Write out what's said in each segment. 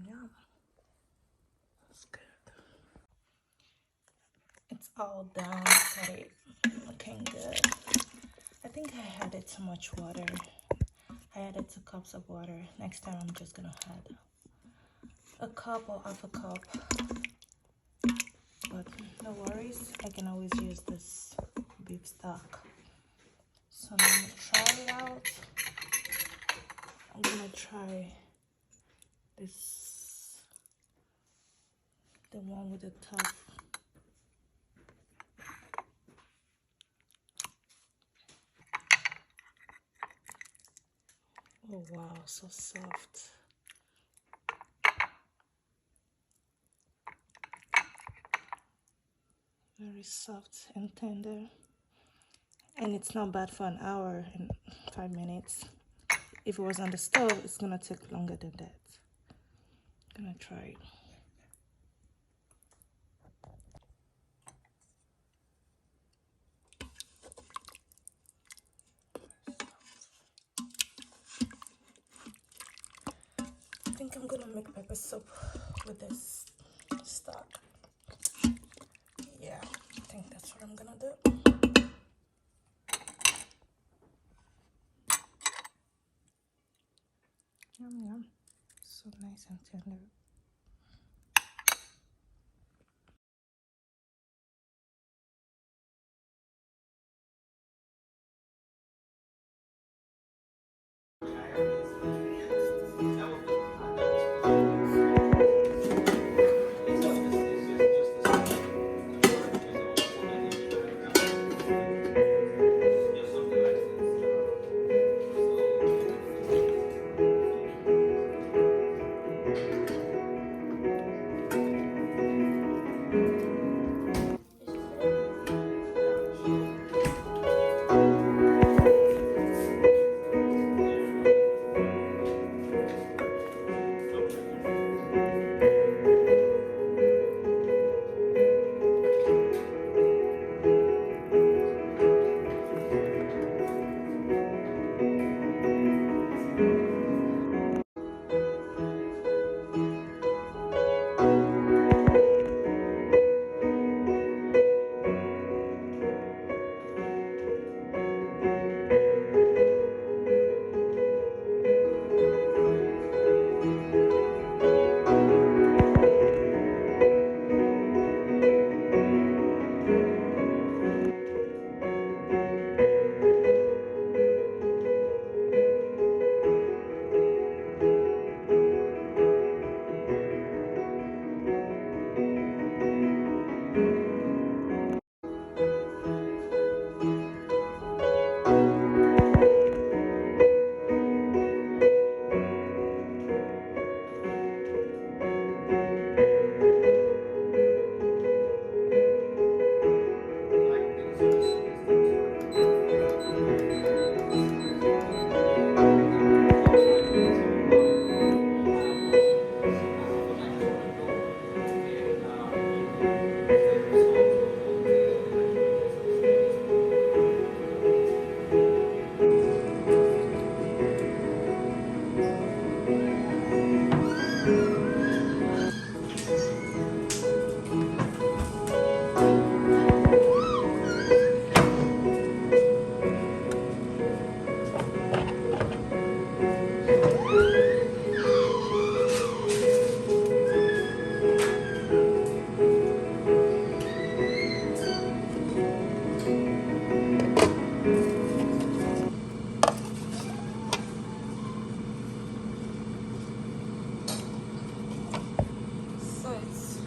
Yeah, it's good. It's all done. Got it looking good. I think I added too much water. I added 2 cups of water. Next time I'm just gonna add a cup or half a cup. But no worries, I can always use this beef stock. So I'm gonna try it out. I'm gonna try this, the one with the tough. Oh wow, so soft. Very soft and tender. And it's not bad for an hour and 5 minutes. If it was on the stove, it's gonna take longer than that. I'm gonna try it. I think I'm gonna make pepper soup with this stock. Yeah, I think that's what I'm gonna do. Yum yum. So nice and tender. So it's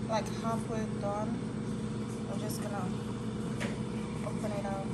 like halfway done. I'm just gonna open it out.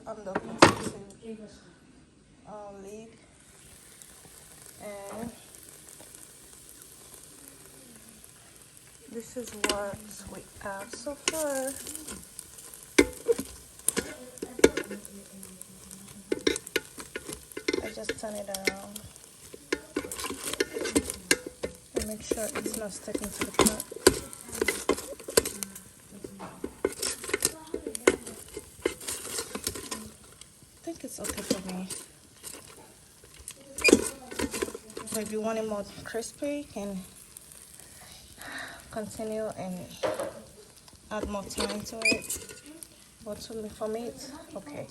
start on the potato lid, and this is what we have so far. I just turn it around and make sure it's not sticking to the pot. I think it's okay for me. But if you want it more crispy, you can continue and add more time to it. But for me, it's okay.